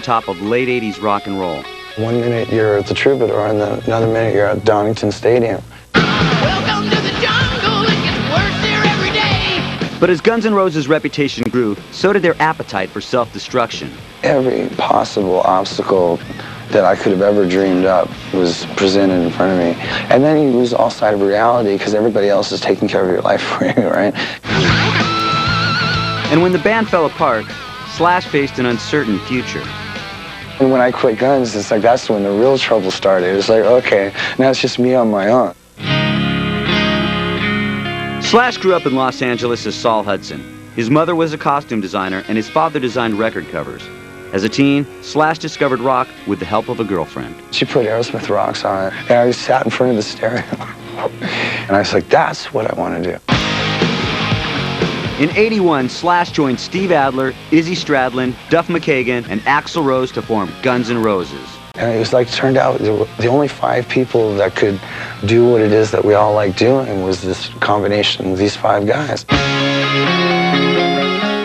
the top of late 80s rock and roll. 1 minute you're at the Troubadour, and then another minute you're at Donington Stadium. Welcome to the jungle, it gets worse there every day. But as Guns N' Roses' reputation grew, so did their appetite for self-destruction. Every possible obstacle that I could have ever dreamed up was presented in front of me. And then you lose all sight of reality because everybody else is taking care of your life for you, right? And when the band fell apart, Slash faced an uncertain future. And when I quit Guns, it's like that's when the real trouble started. It's like, okay, now it's just me on my own. Slash grew up in Los Angeles as Saul Hudson. His mother was a costume designer, and his father designed record covers. As a teen, Slash discovered rock with the help of a girlfriend. She put Aerosmith Rocks on, and I sat in front of the stereo. And I was like, that's what I want to do. In '81, Slash joined Steve Adler, Izzy Stradlin, Duff McKagan, and Axl Rose to form Guns N' Roses. And it was like, turned out the only 5 people that could do what it is that we all like doing was this combination of these 5 guys.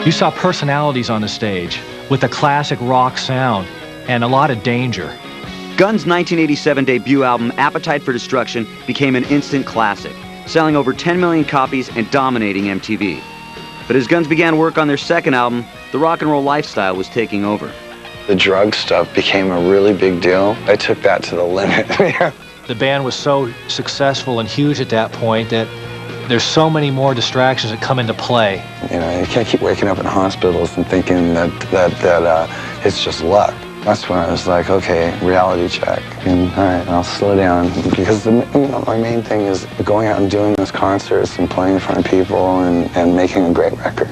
You saw personalities on the stage with a classic rock sound and a lot of danger. Guns' 1987 debut album, Appetite for Destruction, became an instant classic, selling over 10 million copies and dominating MTV. But as Guns began work on their second album, the rock and roll lifestyle was taking over. The drug stuff became a really big deal. I took that to the limit. The band was so successful and huge at that point that there's so many more distractions that come into play. You know, you can't keep waking up in hospitals and thinking that it's just luck. That's when I was like, okay, reality check. And all right, I'll slow down. Because my main thing is going out and doing those concerts and playing in front of people and making a great record.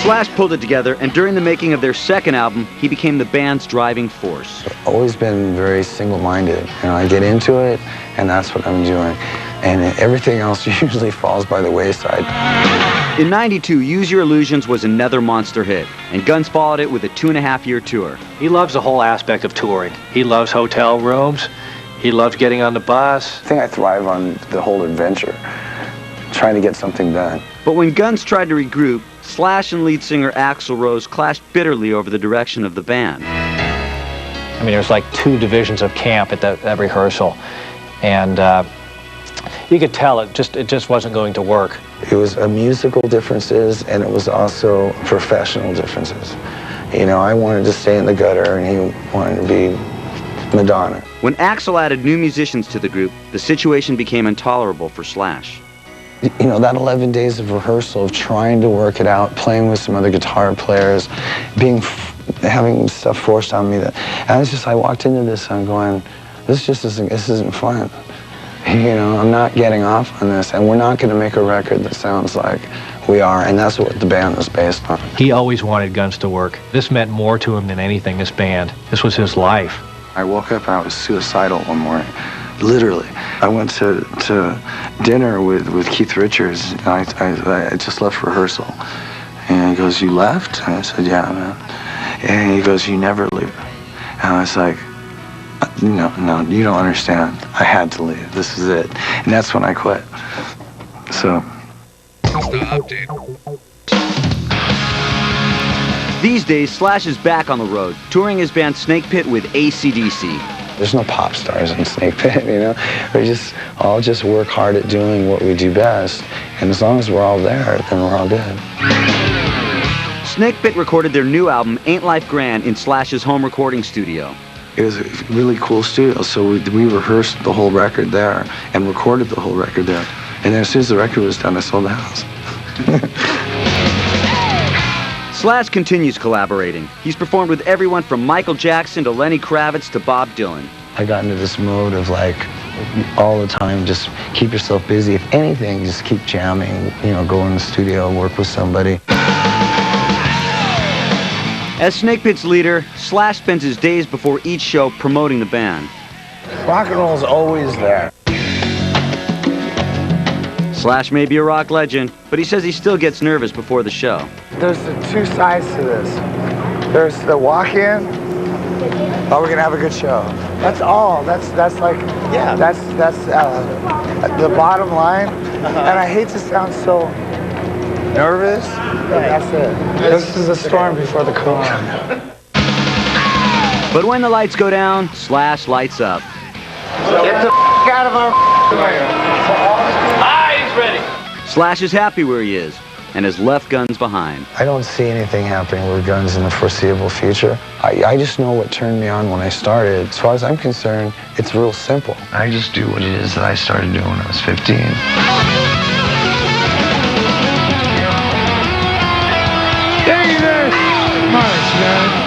Slash pulled it together, and during the making of their second album, he became the band's driving force. I've always been very single-minded. You know, I get into it, and that's what I'm doing. And everything else usually falls by the wayside. In '92, Use Your Illusions was another monster hit, and Guns followed it with a 2.5-year tour. He loves the whole aspect of touring. He loves hotel rooms. He loves getting on the bus. I think I thrive on the whole adventure, trying to get something done. But when Guns tried to regroup, Slash and lead singer Axl Rose clashed bitterly over the direction of the band. I mean, there was like 2 divisions of camp at that rehearsal, and you could tell it just wasn't going to work. It was musical differences, and it was also professional differences. You know, I wanted to stay in the gutter, and he wanted to be Madonna. When Axl added new musicians to the group, the situation became intolerable for Slash. You know, that 11 days of rehearsal, of trying to work it out, playing with some other guitar players, having stuff forced on me. I walked into this and I'm going, this isn't fun. You know, I'm not getting off on this, and we're not going to make a record that sounds like we are, and that's what the band was based on. He always wanted Guns to work. This meant more to him than anything, this band. This was his life. I woke up and I was suicidal one morning. Literally. I went to dinner with Keith Richards. I just left rehearsal. And he goes, you left? And I said, yeah, man. And he goes, you never leave. And I was like, no, you don't understand. I had to leave. This is it. And that's when I quit. So. These days, Slash is back on the road, touring his band Snake Pit with AC/DC. There's no pop stars in Snake Pit, you know? We all just work hard at doing what we do best, and as long as we're all there, then we're all good. Snake Pit recorded their new album, Ain't Life Grand, in Slash's home recording studio. It was a really cool studio, so we rehearsed the whole record there and recorded the whole record there. And then as soon as the record was done, I sold the house. Slash continues collaborating. He's performed with everyone from Michael Jackson to Lenny Kravitz to Bob Dylan. I got into this mode of like, all the time, just keep yourself busy. If anything, just keep jamming, you know, go in the studio, work with somebody. As Snake Pit's leader, Slash spends his days before each show promoting the band. Rock and roll's always there. Slash may be a rock legend, but he says he still gets nervous before the show. There's the 2 sides to this. There's the walk-in. Oh, we're gonna have a good show. That's all. That's like, yeah. That's the bottom line. And I hate to sound so Nervous? That's it. This is the storm before the calm. But when the lights go down, Slash lights up. Get the out of our way. He's ready. Slash is happy where he is and has left guns behind. I don't see anything happening with guns in the foreseeable future. I just know what turned me on when I started. As far as I'm concerned, it's real simple. I just do what it is that I started doing when I was 15. David! March, man.